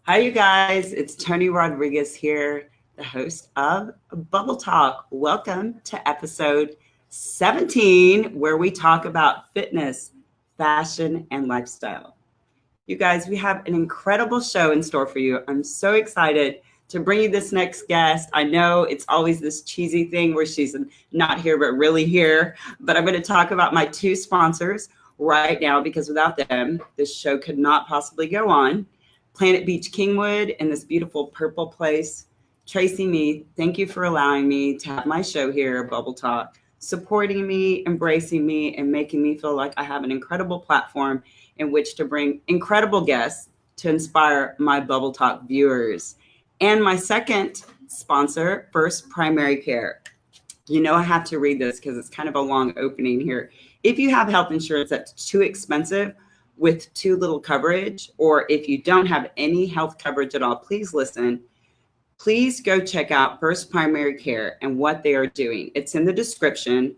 Hi, you guys. It's Toni Rodriguez here, the host of Bubble Talk. Welcome to episode 17, where we talk about fitness, fashion, and lifestyle. You guys, we have an incredible show in store for you. I'm so excited to bring you this next guest. I know it's always this cheesy thing where she's not here, but really here. But I'm going to talk about my two sponsors right now because without them, this show could not possibly go on. Planet Beach Kingwood in this beautiful purple place. Tracy Me, thank you for allowing me to have my show here, Bubble Talk, supporting me, embracing me, and making me feel like I have an incredible platform in which to bring incredible guests to inspire my Bubble Talk viewers. And my second sponsor, First Primary Care. You know, I have to read this because it's kind of a long opening here. If you have health insurance that's too expensive with too little coverage, or if you don't have any health coverage at all, please listen. Please go check out First Primary Care and what they are doing. It's in the description.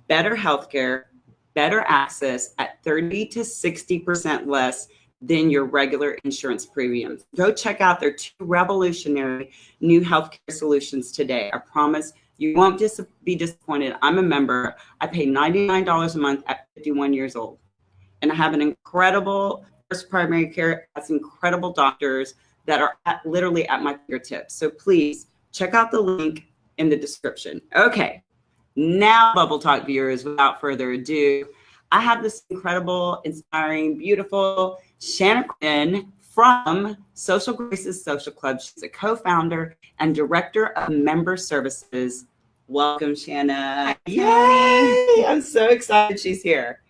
Better healthcare, better access at 30 to 60% less than your regular insurance premiums. Go check out their two revolutionary new healthcare solutions today. I promise you won't be disappointed. I'm a member. I pay $99 a month at 51 years old. And I have an incredible First Primary Care, has incredible doctors that are literally at my fingertips. So please check out the link in the description. Okay, now Bubble Talk viewers, without further ado, I have this incredible, inspiring, beautiful Shannah Quinn from Social Graces Social Club. She's a co-founder and director of member services. Welcome, Shannah. Yay! I'm so excited she's here.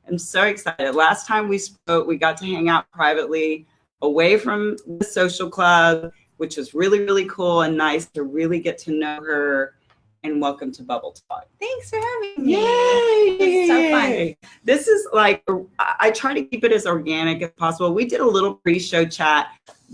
I'm so excited. Last time we spoke, we got to hang out privately away from the social club, which was really, really cool and nice to really get to know her. And welcome to Bubble Talk. Thanks for having me. Yay! This is so fun. This is like, I try to keep it as organic as possible. We did a little pre-show chat,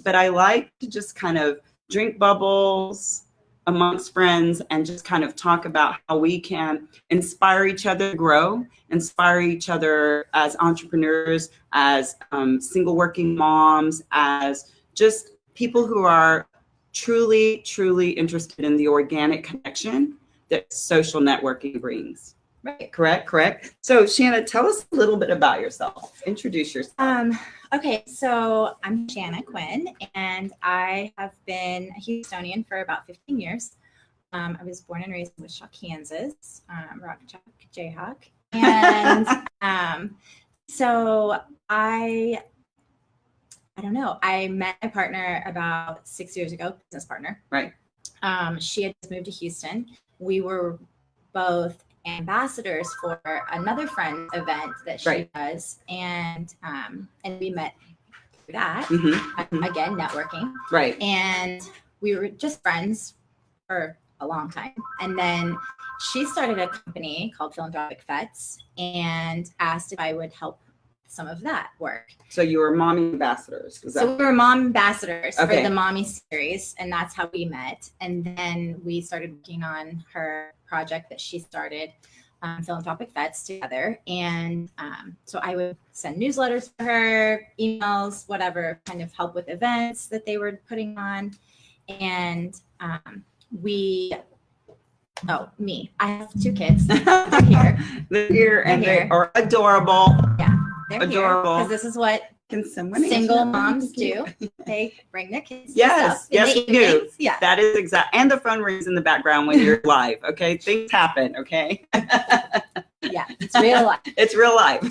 but I like to just kind of drink bubbles amongst friends and just kind of talk about how we can inspire each other to grow, inspire each other as entrepreneurs, as single working moms, as just people who are truly, truly interested in the organic connection that social networking brings. Right. Correct. So Shannah, tell us a little bit about yourself. Introduce yourself. Okay, so I'm Shannah Quinn, and I have been a Houstonian for about 15 years. I was born and raised in Wichita, Kansas, Rock Chalk Jayhawk. And so I don't know, I met my partner about 6 years ago, business partner. Right. She had just moved to Houston. We were both ambassadors for another friend's event that she does, and we met through that. Again, networking. Right. And we were just friends for a long time. And then she started a company called Philanthropic Vets and asked if I would help some of that work. So you were mommy ambassadors. So we were mom ambassadors for the mommy series, and that's how we met. And then we started working on her project that she started, Philanthropic Vets, together. And so I would send newsletters for her, emails, whatever, kind of help with events that they were putting on. And I have two kids. They're here and they are adorable. Yeah, they're adorable. Because this is what single moms do. They bring their kids. Yes, we do. Yeah, that is exact. And the phone rings in the background when you're live. Okay, things happen. Okay. Yeah, it's real life. It's real life.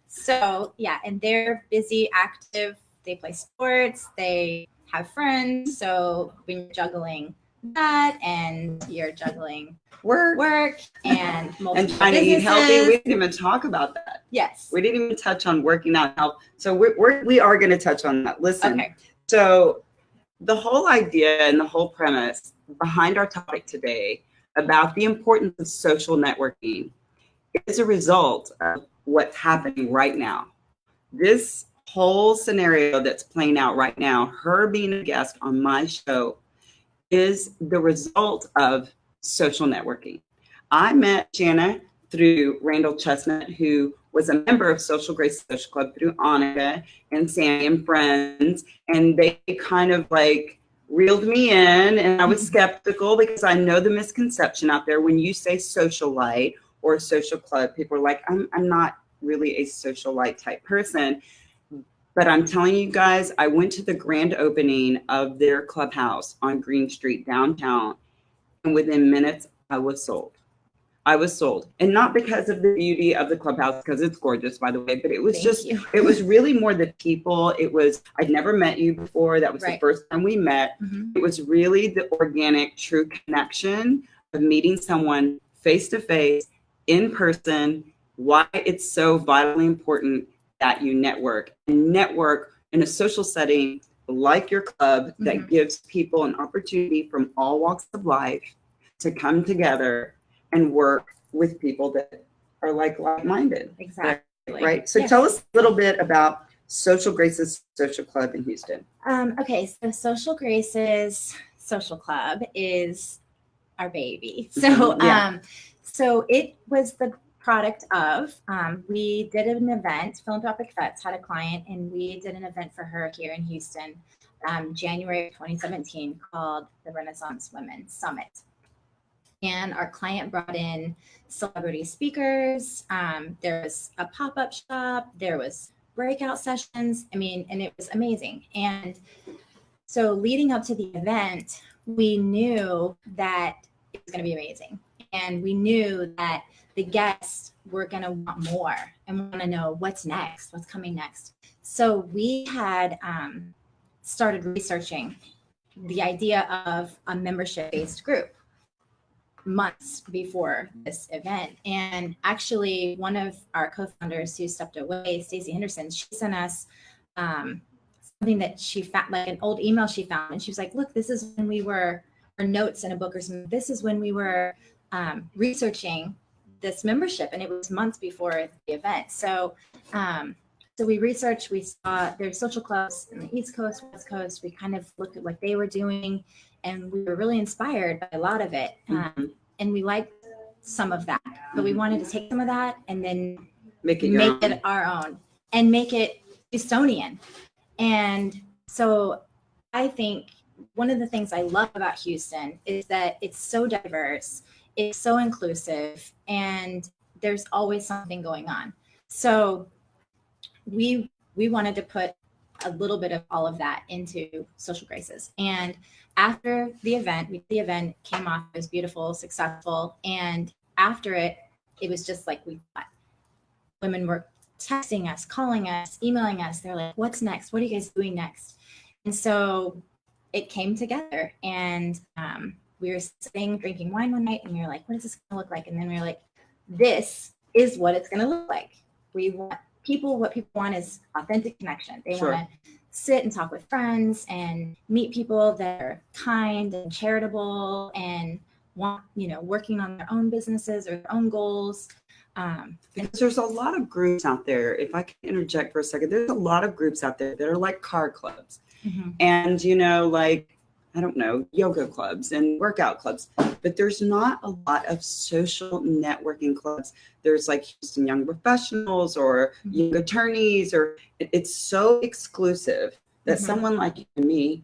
So yeah, and they're busy, active. They play sports. They have friends. So when you're juggling that and you're juggling work and and trying to eat healthy, we didn't even talk about that. Yes, we didn't even touch on working out health. So we are going to touch on that. Listen. Okay. So the whole idea and the whole premise behind our topic today about the importance of social networking is a result of what's happening right now. This whole scenario that's playing out right now, her being a guest on my show, is the result of social networking. I met Shannah through Randall Chestnut, who was a member of Social Grace Social Club through Annika and Sammy and friends. And they kind of like reeled me in, and I was skeptical because I know the misconception out there when you say socialite or social club, people are like, I'm not really a socialite type person. But I'm telling you guys, I went to the grand opening of their clubhouse on Green Street downtown, and within minutes, I was sold. I was sold. And not because of the beauty of the clubhouse, because it's gorgeous, by the way, but it was it was really more the people. It was, I'd never met you before. That was the first time we met. It was really the organic, true connection of meeting someone face to face, in person, why it's so vitally important that you network in a social setting like your club that gives people an opportunity from all walks of life to come together and work with people that are like-minded. Exactly. Right. So tell us a little bit about Social Graces Social Club in Houston. Okay. So Social Graces Social Club is our baby. So, so it was the product of, we did an event, Philanthropic Vets had a client, and we did an event for her here in Houston, January of 2017, called the Renaissance Women Summit. And our client brought in celebrity speakers. There was a pop-up shop. There was breakout sessions. I mean, and it was amazing. And so leading up to the event, we knew that it was going to be amazing. And we knew that the guests were going to want more and want to know what's next, what's coming next. So we had started researching the idea of a membership-based group months before this event. And actually, one of our co-founders who stepped away, Stacey Henderson, she sent us something that she found, like an old email she found. And she was like, look, this is when we were, or notes in a book or something, this is when we were researching this membership. And it was months before the event. So, so we researched, we saw there's social clubs in the East Coast, West Coast. We kind of looked at what they were doing, and we were really inspired by a lot of it. And we liked some of that, but we wanted to take some of that and then make it our own and make it Houstonian. And so I think one of the things I love about Houston is that it's so diverse, it's so inclusive, and there's always something going on. So we wanted to put a little bit of all of that into Social Graces. And after the event, came off, it was beautiful, successful. And after it, it was just like we thought. Women were texting us, calling us, emailing us. They're like, what's next? What are you guys doing next? And so it came together, and we were sitting, drinking wine one night, and we were like, what is this going to look like? And then we were like, this is what it's going to look like. We want what people want is authentic connection. They want to sit and talk with friends and meet people that are kind and charitable and want, working on their own businesses or their own goals. Because there's a lot of groups out there. If I can interject for a second, there's a lot of groups out there that are like car clubs and, like, I don't know, yoga clubs and workout clubs, but there's not a lot of social networking clubs. There's like Houston Young Professionals or young attorneys, or it's so exclusive that someone like you and me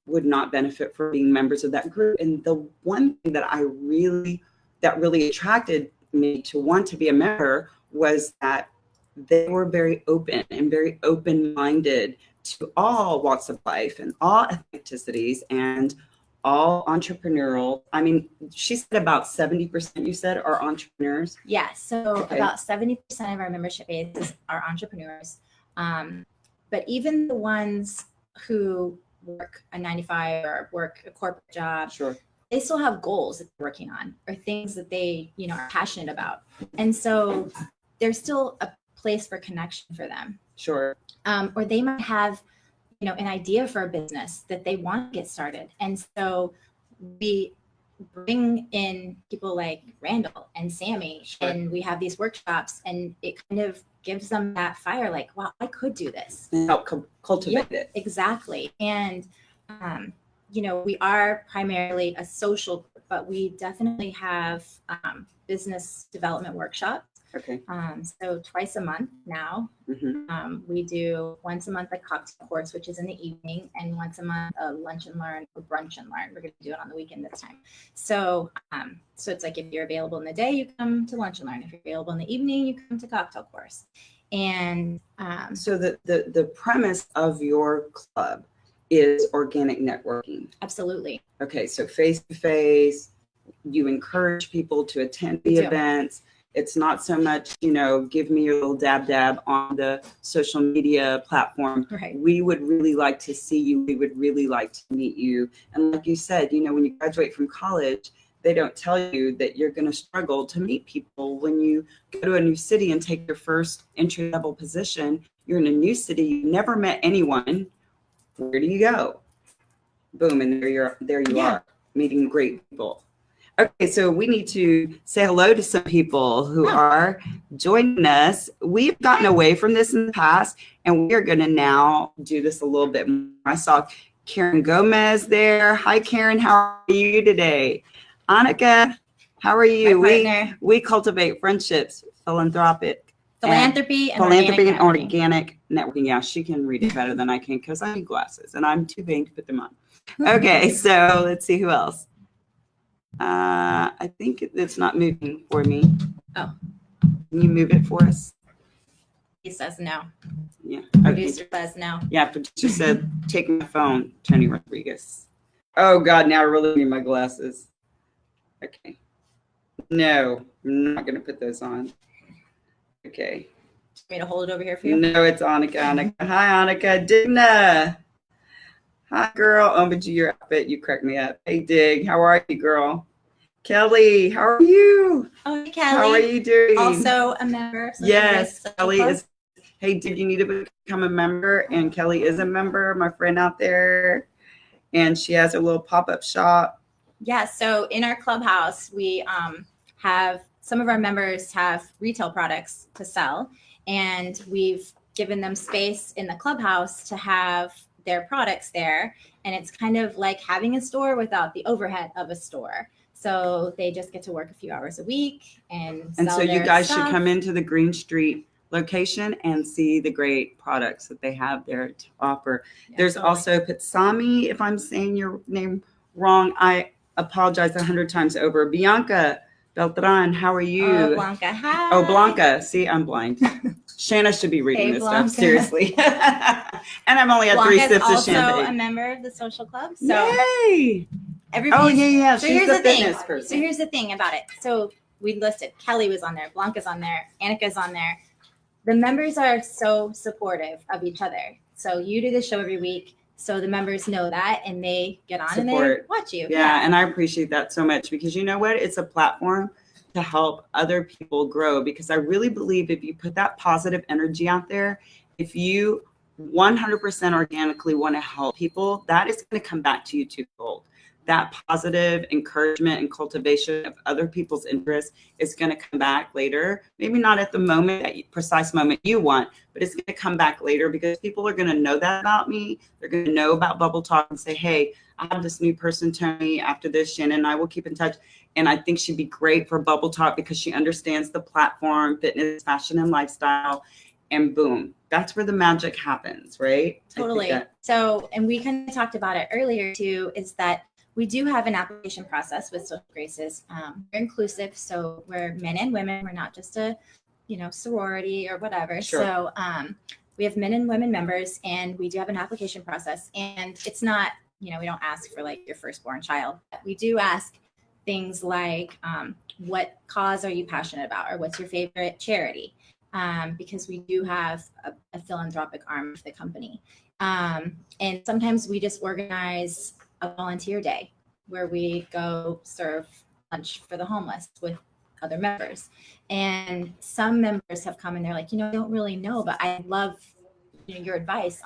would not benefit from being members of that group. And the one thing that really attracted me to want to be a member was that they were very open and very open-minded to all walks of life and all ethnicities and all entrepreneurial. I mean, she said about 70%, you said, are entrepreneurs. Yeah. So about 70% of our membership base are entrepreneurs. But even the ones who work a 9-to-5 or work a corporate job, they still have goals that they're working on or things that they, are passionate about. And so there's still a place for connection for them. Or they might have, an idea for a business that they want to get started. And so we bring in people like Randall and Sammy, and we have these workshops, and it kind of gives them that fire, like, wow, I could do this. And help cultivate it. Exactly. And, we are primarily a social group, but we definitely have business development workshops. Okay. So twice a month now. We do once a month a cocktail course, which is in the evening, and once a month a lunch and learn or brunch and learn. We're going to do it on the weekend this time. So it's like if you're available in the day, you come to lunch and learn. If you're available in the evening, you come to cocktail course. And so the premise of your club is organic networking. Absolutely. Okay, so face to face, you encourage people to attend the events. It's not so much, give me your little dab on the social media platform. Right. We would really like to see you. We would really like to meet you. And like you said, when you graduate from college, they don't tell you that you're going to struggle to meet people. When you go to a new city and take your first entry level position, you're in a new city, you've never met anyone. Where do you go? Boom, and there you are, meeting great people. Okay, so we need to say hello to some people who are joining us. We've gotten away from this in the past, and we are going to now do this a little bit more. I saw Karen Gomez there. Hi, Karen. How are you today? Annika, how are you? We cultivate friendships, philanthropy and organic networking. Yeah, she can read it better than I can because I need glasses, and I'm too vain to put them on. Okay, so let's see who else. I think it's not moving for me. Oh. Can you move it for us? He says no. Yeah. Producer says no. Yeah, producer said, take my phone, Toni Rodriguez. Oh, God, now I really need my glasses. Okay. No, I'm not going to put those on. Okay. Want me to hold it over here for you? No, it's Annika. Hi, Annika. Digna. Hi, girl. Oh, but your outfit, you cracked me up. Hey, Dig. How are you, girl? Kelly, how are you? Oh, hey, Kelly. How are you doing? Also a member of Yes, Kelly is. Hey, did you need to become a member? And Kelly is a member, my friend out there. And she has a little pop-up shop. Yeah, so in our clubhouse, we have some of our members have retail products to sell. And we've given them space in the clubhouse to have their products there, and it's kind of like having a store without the overhead of a store. So they just get to work a few hours a week and sell so you guys stuff. should come into the Green Street location and see the great products that they have there to offer. Yeah, there's also Pitsami, if I'm saying your name wrong, I apologize 100 times over. Bianca Beltran, how are you? Oh, Blanca, hi. Oh, Blanca. See, I'm blind. Shannah should be reading this Blanca. stuff, seriously. And I'm only at 3 sips of champagne. Blanca's also a member of the social club. So yay! Oh, yeah. So she's the fitness person. So here's the thing about it. So we listed, Kelly was on there, Blanca's on there, Annika's on there. The members are so supportive of each other. So you do the show every week. So the members know that, and they get on and they watch you. Yeah, and I appreciate that so much because you know what? It's a platform to help other people grow, because I really believe if you put that positive energy out there, if you 100% organically want to help people, that is going to come back to you twofold. That positive encouragement and cultivation of other people's interests is going to come back later. Maybe not at the moment, that precise moment you want, but it's going to come back later because people are going to know that about me. They're going to know about Bubble Talk and say, hey, I have this new person, Toni. After this, Shannah and I will keep in touch. And I think she'd be great for Bubble Talk because she understands the platform, fitness, fashion, and lifestyle. And boom, that's where the magic happens, right? Totally. So, and we kind of talked about it earlier too, is that we do have an application process with Social Graces. We're inclusive, so we're men and women. We're not just a, sorority or whatever. Sure. So we have men and women members, and we do have an application process. And it's not, we don't ask for like your firstborn child. We do ask things like, what cause are you passionate about, or what's your favorite charity? Because we do have a philanthropic arm of the company. And sometimes we just organize a volunteer day where we go serve lunch for the homeless with other members. And some members have come and they're like, I don't really know, but I love your advice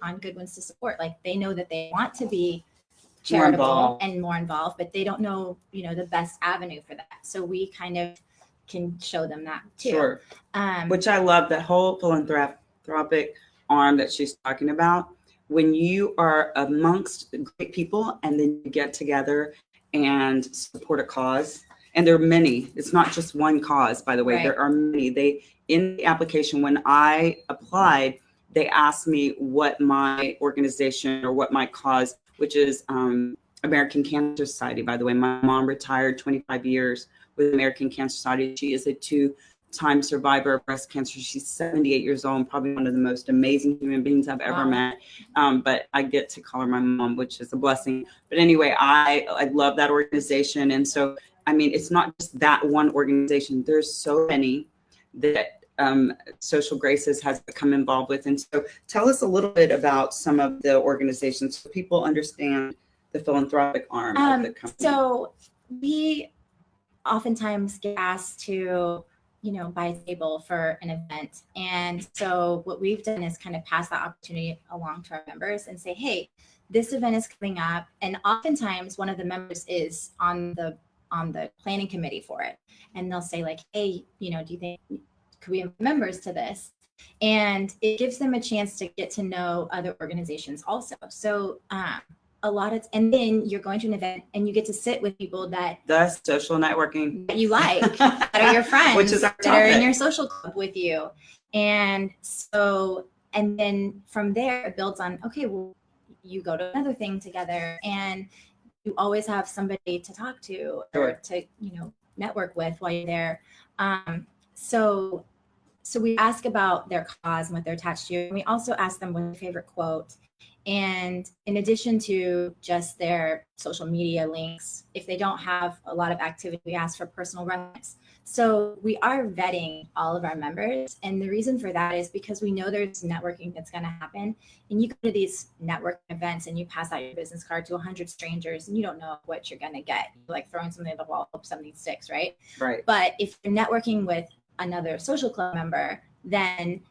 on good ones to support. Like, they know that they want to be charitable and more involved, but they don't know, the best avenue for that. So we kind of can show them that too. Sure. Which I love, that whole philanthropic arm that she's talking about. When you are amongst great people and then you get together and support a cause, And there are many. It's not just one cause, by the way. Right. There are many. They, in the application, when I applied, they asked me what my organization or what my cause, which is American Cancer Society. By the way, my mom retired 25 years with American Cancer Society. She is a two-time survivor of breast cancer. She's 78 years old and probably one of the most amazing human beings I've ever met. But I get to call her my mom, which is a blessing. But anyway, I love that organization. And so, I mean, it's not just that one organization. There's so many that Social Graces has become involved with. And so tell us a little bit about some of the organizations so people understand the philanthropic arm of the company. So we oftentimes get asked to, buy a table for an event. And so what we've done is kind of pass that opportunity along to our members and say, hey, this event is coming up. And oftentimes one of the members is on the planning committee for it. And they'll say like, hey, do you think could we have members to this? And it gives them a chance to get to know other organizations also. So and then you're going to an event and you get to sit with people that the social networking that you like, that are your friends, which is our that are in your social club with you. And so, and then from there it builds on, okay, well, you go to another thing together and you always have somebody to talk to or to, network with while you're there. So we ask about their cause and what they're attached to. And we also ask them what's their favorite quote. And in addition to just their social media links, if they don't have a lot of activity, we ask for personal reference. So we are vetting all of our members. And the reason for that is because we know there's networking that's going to happen. And you go to these networking events and you pass out your business card to 100 strangers and you don't know what you're going to get. You're like throwing something at the wall, hope something sticks, right? Right. But if you're networking with another social club member, then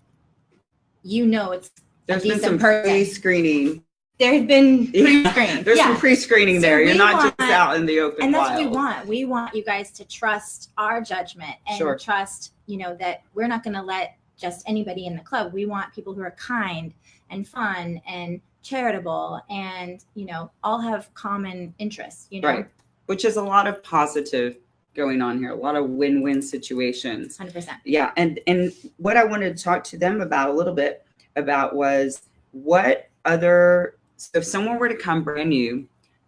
it's there's been some pre-screening. There's been pre-screening. There's some pre-screening So there. You're not just out in the open and that's wild. what we want. We want you guys to trust our judgment and trust, that we're not going to let just anybody in the club. We want people who are kind and fun and charitable and, all have common interests, Right. Which is a lot of positive going on here, a lot of win-win situations. 100%. Yeah. And what I wanted to talk to them about a little bit about was so if someone were to come brand new,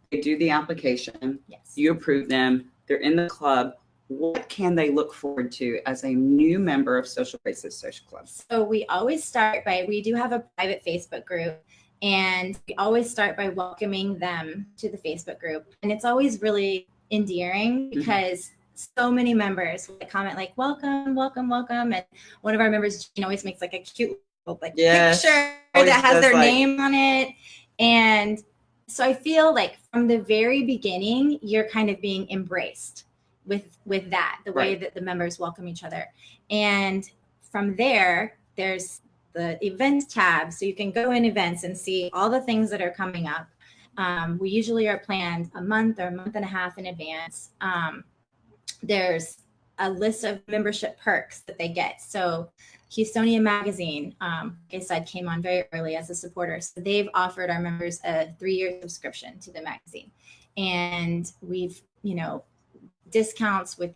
they do the application, yes, you approve them, they're in the club, what can they look forward to as a new member of Social Graces Social Club? So we always start we do have a private Facebook group, and we always start by welcoming them to the Facebook group. And it's always really endearing because so many members would comment like, welcome, welcome, welcome. And one of our members, always makes like a cute picture that has their name on it. And so I feel like from the very beginning, you're kind of being embraced with that, the way that the members welcome each other. And from there, there's the events tab. So you can go in events and see all the things that are coming up. We usually are planned a month or a month and a half in advance. There's a list of membership perks that they get. So Houstonian Magazine, like I said, came on very early as a supporter. So they've offered our members a 3-year subscription to the magazine. And we've, discounts with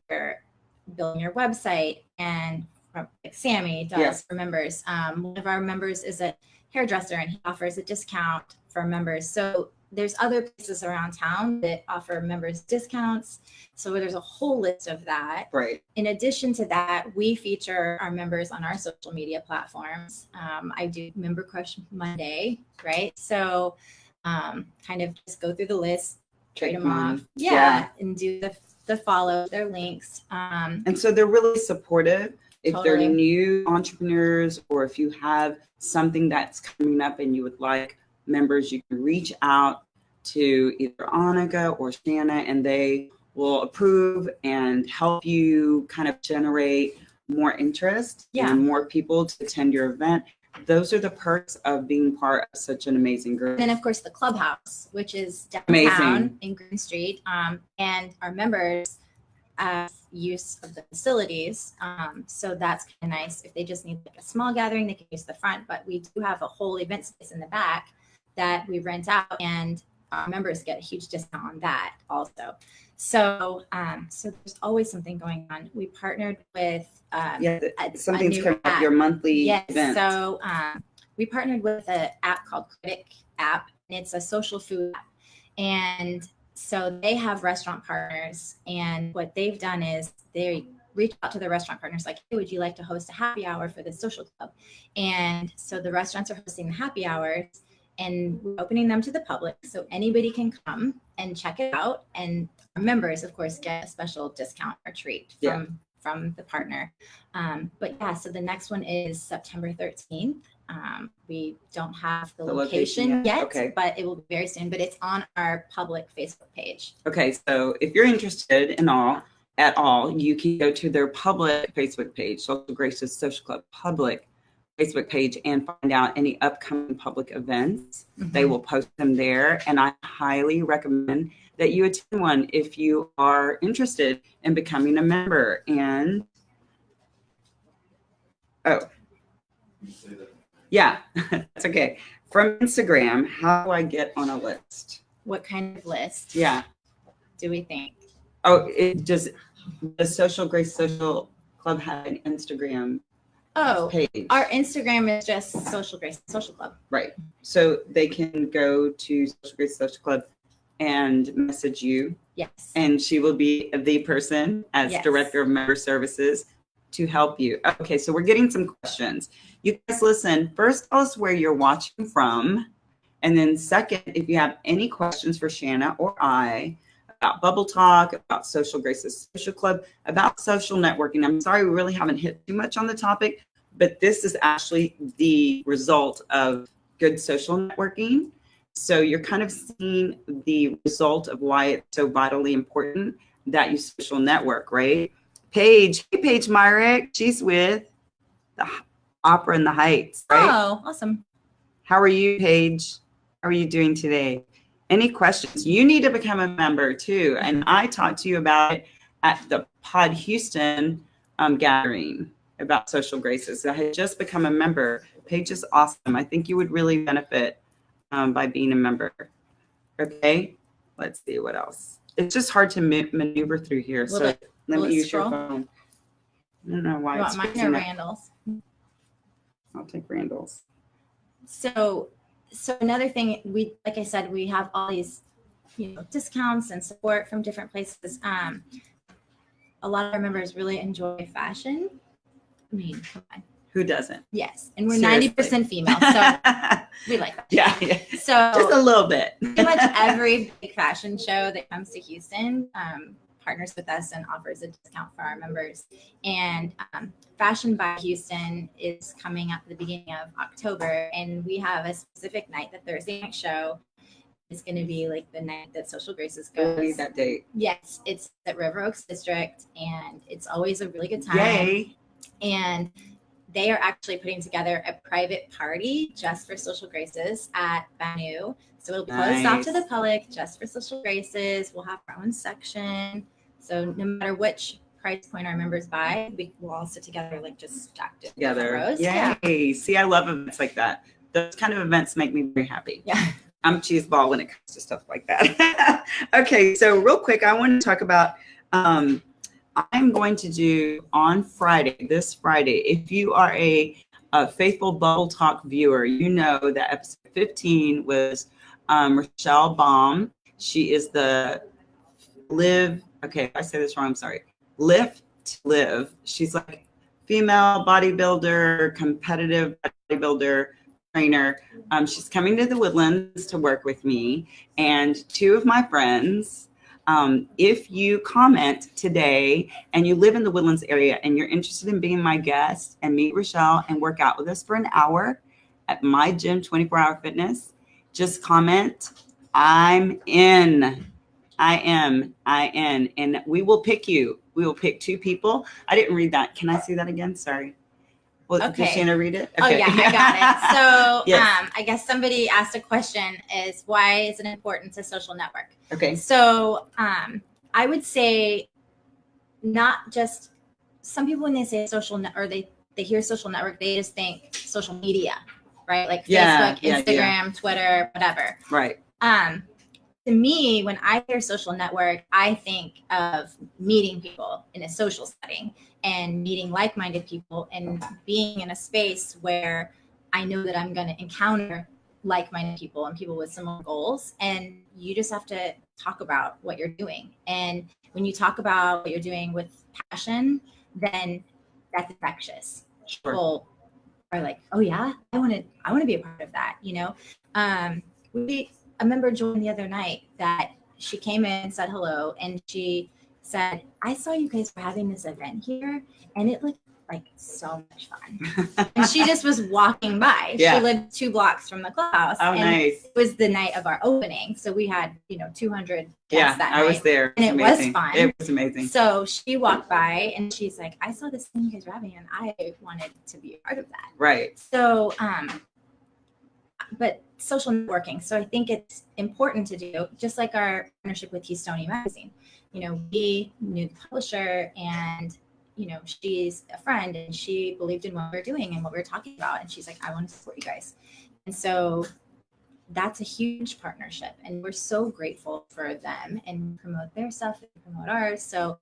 building your website, and like Sammy does for members. One of our members is a hairdresser and he offers a discount for members. So there's other places around town that offer members discounts. So there's a whole list of that. Right. In addition to that, we feature our members on our social media platforms. I do Member Crush Monday, right? So kind of just go through the list, trade them off. Yeah. And do the follow, their links. And so they're really supportive. If they're new entrepreneurs, or if you have something that's coming up and you would like members, you can reach out to either Annika or Shannah, and they will approve and help you kind of generate more interest and more people to attend your event. Those are the perks of being part of such an amazing group. And then, of course, the clubhouse, which is downtown in Green Street, and our members have use of the facilities. So that's kind of nice. If they just need like a small gathering, they can use the front, but we do have a whole event space in the back that we rent out, and our members get a huge discount on that also. So so there's always something going on. We partnered with something's new coming up, app. your monthly Yes, event. so we partnered with an app called Critic app, and it's a social food app. And so they have restaurant partners, and what they've done is they reach out to their restaurant partners like, hey, would you like to host a happy hour for this social club? And so the restaurants are hosting the happy hours, and we're opening them to the public so anybody can come and check it out. And our members, of course, get a special discount or treat from the partner. But yeah, so the next one is September 13th. We don't have the location yet, okay, but it will be very soon. But it's on our public Facebook page. Okay, so if you're interested in at all, you can go to their public Facebook page, Social Graces Social Club public Facebook page, and find out any upcoming public events. Mm-hmm. They will post them there, and I highly recommend that you attend one if you are interested in becoming a member. And yeah, that's okay. From Instagram, how do I get on a list? What kind of list? Yeah. Do we think? Oh, does the Social Grace Social Club have an Instagram page? Our Instagram is just Social Grace Social Club. Right. So they can go to Social Grace Social Club and message you. Yes. And she will be the person as Director of Member Services to help you. Okay, so we're getting some questions. You guys listen. First, tell us where you're watching from. And then second, if you have any questions for Shannah or I about Bubble Talk, about Social Graces Social Club, about social networking. I'm sorry we really haven't hit too much on the topic, but this is actually the result of good social networking. So you're kind of seeing the result of why it's so vitally important that you social network, right? Paige, hey Paige Myrick, she's with the Opera in the Heights, right? Oh, awesome. How are you, Paige? How are you doing today? Any questions? You need to become a member too. And I talked to you about it at the Pod Houston gathering about Social Graces. I had just become a member. Paige is awesome. I think you would really benefit by being a member. Okay, let's see what else. It's just hard to maneuver through here. So let me use your phone. I don't know why. You want mine or Randall's? I'll take Randall's. So another thing, like I said, we have all these, discounts and support from different places. A lot of our members really enjoy fashion. I mean, come on. Who doesn't? Yes, and we're 90% female, so we like that. Yeah. So just a little bit. Pretty much every big fashion show that comes to Houston partners with us and offers a discount for our members. And Fashion by Houston is coming up at the beginning of October, and we have a specific night. The Thursday night show is going to be like the night that Social Graces goes. I need that date. Yes, it's at River Oaks District, and it's always a really good time. Yay! And they are actually putting together a private party just for Social Graces at Banu. So it'll be closed off to the public just for Social Graces. We'll have our own section. So no matter which price point our members buy, we will all sit together, like just stacked together. Rows. Yay! Yeah. See, I love events like that. Those kind of events make me very happy. Yeah. I'm cheeseball when it comes to stuff like that. Okay, so real quick, I want to talk about I'm going to do on Friday, this Friday, if you are a faithful Bubble Talk viewer, you know that episode 15 was Rochelle Baum. She is the Live, okay, if I say this wrong, I'm sorry. Lift to Live. She's like female bodybuilder, competitive bodybuilder, trainer. She's coming to the Woodlands to work with me and two of my friends. If you comment today and you live in the Woodlands area and you're interested in being my guest and meet Rochelle and work out with us for an hour at my gym, 24-hour fitness, just comment, I'm in. I am. And we will pick you. We will pick two people. I didn't read that. Can I see that again? Sorry. Well, okay. Did Shannah read it? Okay. Oh, yeah, I got it. So yes. I guess somebody asked a question is why is it important to social network? Okay. So I would say not just some people when they say social or they hear social network, they just think social media, right? Like Facebook, Instagram, Twitter, whatever. Right. to me, when I hear social network, I think of meeting people in a social setting and meeting like-minded people and being in a space where I know that I'm going to encounter like-minded people and people with similar goals. And you just have to talk about what you're doing. And when you talk about what you're doing with passion, then that's infectious. Sure. People are like, oh yeah, I want to be a part of that. I remember Joy the other night that she came in and said hello, and she said, I saw you guys were having this event here, and it looked like so much fun. And she just was walking by. Yeah. She lived 2 blocks from the clubhouse. Oh, and nice. It was the night of our opening. So we had, 200 guests that night. I was there. And it was fun. It was amazing. So she walked by and she's like, I saw this thing you guys were having, and I wanted to be a part of that. Right. So, but social networking. So I think it's important to do, just like our partnership with Toni magazine. We knew the publisher, and she's a friend, and she believed in what we're doing and what we're talking about, and she's like, I want to support you guys. And so that's a huge partnership, and we're so grateful for them, and promote their stuff and promote ours. So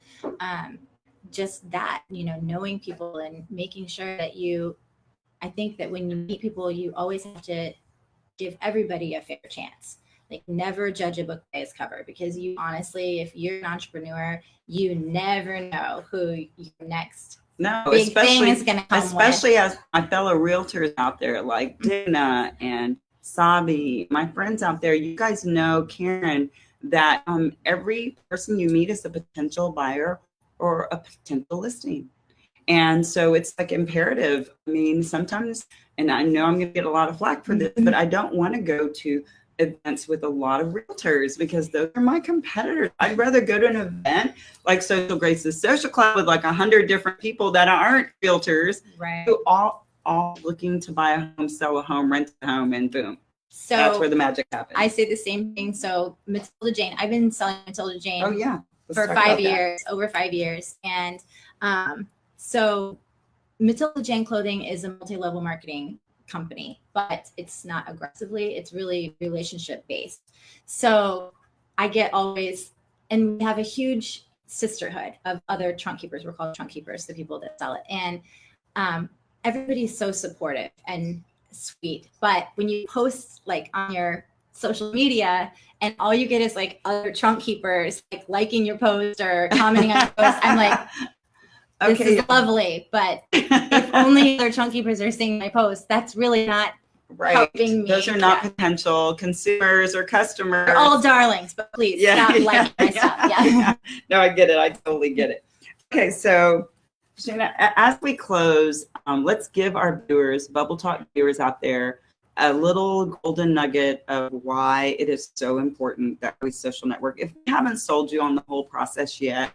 just that, knowing people and making sure that I think that when you meet people, you always have to give everybody a fair chance. Like, never judge a book by its cover, because you honestly, if you're an entrepreneur, you never know who your next big thing is going to come especially with. As my fellow realtors out there, like Dina and Sabi, my friends out there, you guys know, Karen, that every person you meet is a potential buyer or a potential listing. And so it's like imperative. I mean, sometimes, and I know I'm going to get a lot of flack for this, but I don't want to go to events with a lot of realtors, because those are my competitors. I'd rather go to an event like Social Graces Social Club with like 100 different people that aren't realtors, Right. who all looking to buy a home, sell a home, rent a home, and boom. So that's where the magic happens. I say the same thing. So Matilda Jane, I've been selling Matilda Jane for 5 years, over 5 years. And so Matilda Jane Clothing is a multi-level marketing company, but it's not aggressively, it's really relationship based. So I get always, and we have a huge sisterhood of other trunk keepers. We're called trunk keepers, the people that sell it. And everybody's so supportive and sweet. But when you post like on your social media and all you get is like other trunk keepers like liking your post or commenting on your post, I'm like, this is lovely, but if only other trunk keepers are seeing my post, that's really not helping me. Those are not potential consumers or customers. They're all darlings, but please stop liking my stuff. Yeah. No, I get it. I totally get it. Okay, so Shannah, as we close, let's give our viewers, Bubble Talk viewers out there, a little golden nugget of why it is so important that we social network. If we haven't sold you on the whole process yet,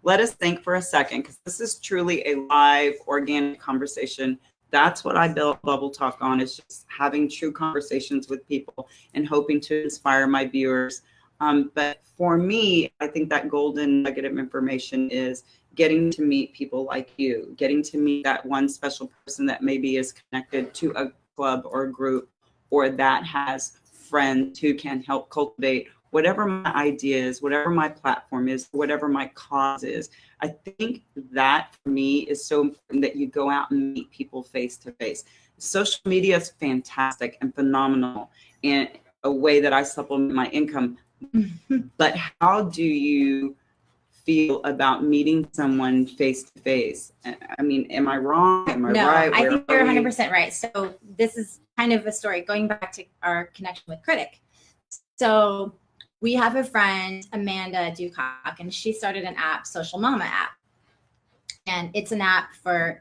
let us think for a second, because this is truly a live, organic conversation. That's what I built Bubble Talk on, is just having true conversations with people and hoping to inspire my viewers. But for me, I think that golden nugget of information is getting to meet people like you, getting to meet that one special person that maybe is connected to a club or a group, or that has friends who can help cultivate whatever my idea is, whatever my platform is, whatever my cause is. I think that for me is so important, that you go out and meet people face to face. Social media is fantastic and phenomenal in a way that I supplement my income. But how do you feel about meeting someone face to face? I mean, am I wrong? Am I right? I think you're 100% right. So this is kind of a story going back to our connection with Critic. So we have a friend, Amanda Ducock, and she started an app, Social Mama app. And it's an app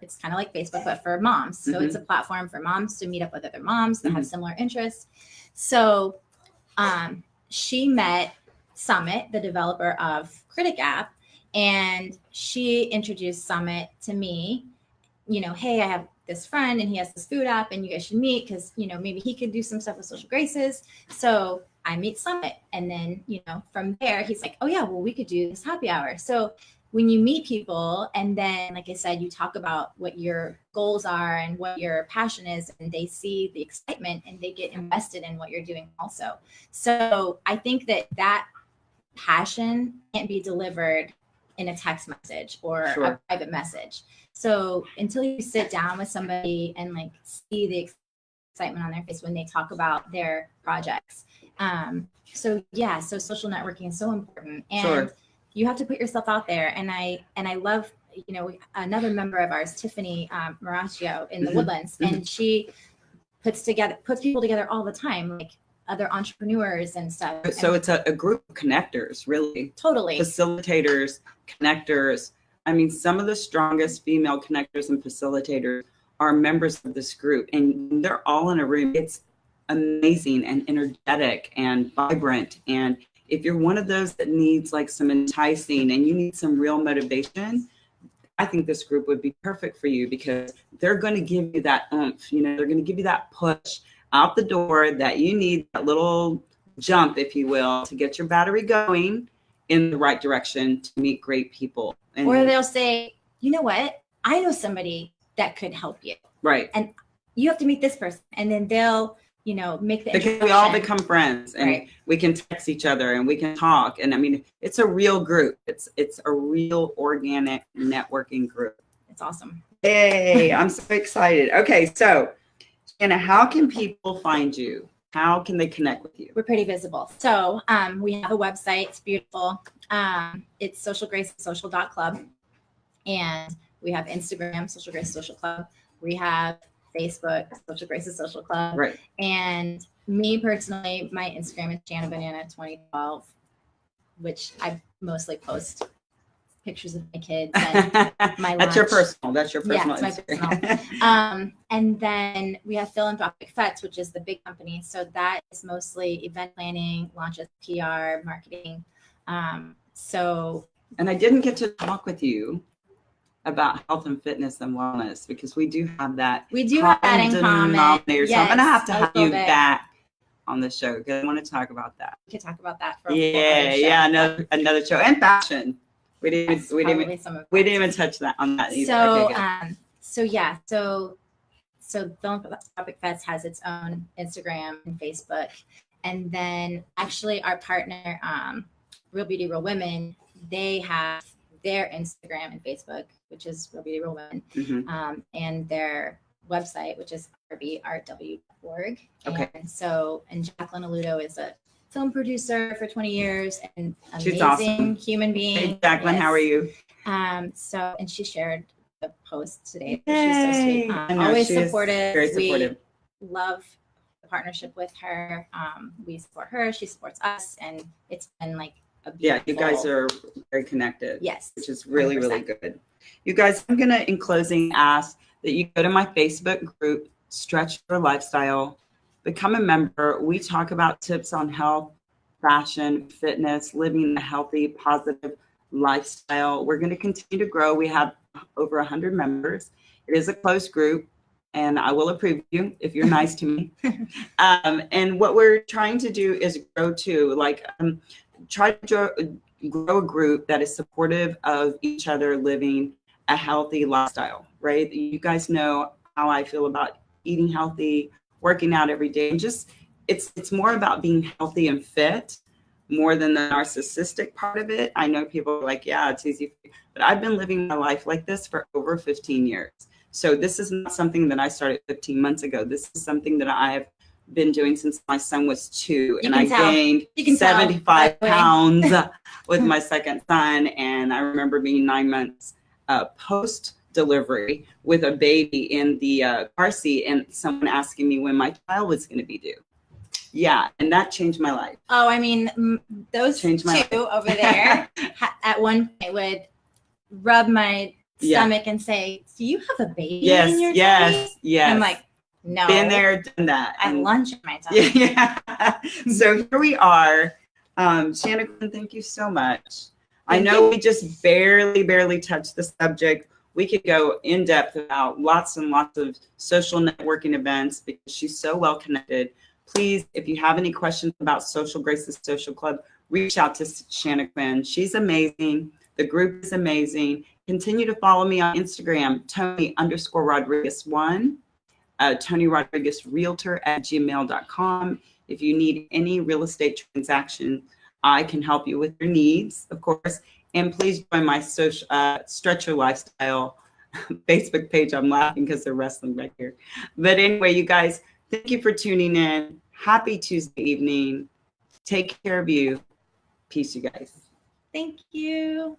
it's kind of like Facebook, but for moms. So it's a platform for moms to meet up with other moms that have similar interests. So she met Summit, the developer of Critic app, and she introduced Summit to me. Hey, I have this friend and he has this food app and you guys should meet because, maybe he could do some stuff with Social Graces. So I meet Summit. And then, from there, he's like, oh yeah, well, we could do this happy hour. So when you meet people and then, like I said, you talk about what your goals are and what your passion is, and they see the excitement and they get invested in what you're doing also. So I think that passion can't be delivered in a text message or a private message. So until you sit down with somebody and like see the excitement on their face when they talk about their projects. So social networking is so important, and you have to put yourself out there. And I love, another member of ours, Tiffany Maracchio in the Woodlands, and she puts people together all the time, like other entrepreneurs and stuff. So it's a group of connectors, really. Totally. Facilitators, connectors. I mean, some of the strongest female connectors and facilitators are members of this group, and they're all in a room. It's amazing and energetic and vibrant. And if you're one of those that needs like some enticing and you need some real motivation, I think this group would be perfect for you, because they're going to give you that oomph, they're going to give you that push out the door that you need, that little jump, if you will, to get your battery going in the right direction to meet great people. Or they'll say, you know what, I know somebody that could help you. Right. And you have to meet this person. And then they'll, make the because we all become friends, and we can text each other and we can talk. And I mean, it's a real group. It's a real organic networking group. It's awesome. Hey, I'm so excited. Okay. So Shannah, how can people find you? How can they connect with you? We're pretty visible. So we have a website. It's beautiful. It's socialgracesocial.club. And we have Instagram, Social Grace Social Club. We have Facebook, Social Graces Social Club. Right. And me personally, my Instagram is Shannah Banana 2012, which I mostly post pictures of my kids and my That's your personal. That's your personal. Yeah, it's my personal. And then we have Philanthropic Fets, which is the big company. So that is mostly event planning, launches, PR, marketing. And I didn't get to talk with you about health and fitness and wellness, because we do have that. We do have that in common. Yes, so I'm going to have you back on the show, because I want to talk about that. We could talk about that for another show. And fashion. We didn't even touch that on that either. So Philanthropic Fest has its own Instagram and Facebook. And then actually our partner, Real Beauty, Real Women, they have their Instagram and Facebook, which is Real Beauty, Real Women, and their website, which is rbrw.org. Okay. And Jacqueline Aludo is a film producer for 20 years and she's amazing awesome. Human being. Hey, Jacqueline, how are you? And she shared the post today. She's so sweet. Always supportive. Very supportive. We love the partnership with her. We support her. She supports us, and it's been like a beautiful. Yeah, you guys are very connected. Yes, which is really 100%. Really good. You guys, I'm gonna in closing ask that you go to my Facebook group, Stretch Your Lifestyle. Become a member. We talk about tips on health, fashion, fitness, living a healthy, positive lifestyle. We're going to continue to grow. We have over 100 members. It is a closed group, and I will approve you if you're nice to me. And what we're trying to do is grow too, try to grow a group that is supportive of each other living a healthy lifestyle, right? You guys know how I feel about eating healthy, working out every day, and just it's more about being healthy and fit more than the narcissistic part of it. I know people are like, yeah, it's easy, but I've been living my life like this for over 15 years. So this is not something that I started 15 months ago. This is something that I have been doing since my son was 2, and I gained 75 pounds with my second son. And I remember being 9 months post delivery with a baby in the car seat, and someone asking me when my child was going to be due. Yeah, and that changed my life. Oh, I mean, those two over there at one point would rub my stomach and say, "Do you have a baby in your tummy?" Yes. I'm like, no. Been there, done that. At lunch in my tummy. Yeah. So here we are. Shannah, thank you so much. I know we just barely touched the subject. We could go in depth about lots and lots of social networking events because she's so well connected. Please, if you have any questions about Social Graces Social Club, reach out to Shannah Quinn. She's amazing. The group is amazing. Continue to follow me on Instagram, Toni_Rodriguez1, Toni Rodriguez Realtor at gmail.com. If you need any real estate transaction, I can help you with your needs, of course. And please join my social Stretch Your Lifestyle Facebook page. I'm laughing because they're wrestling back here. But anyway, you guys, thank you for tuning in. Happy Tuesday evening. Take care of you. Peace, you guys. Thank you.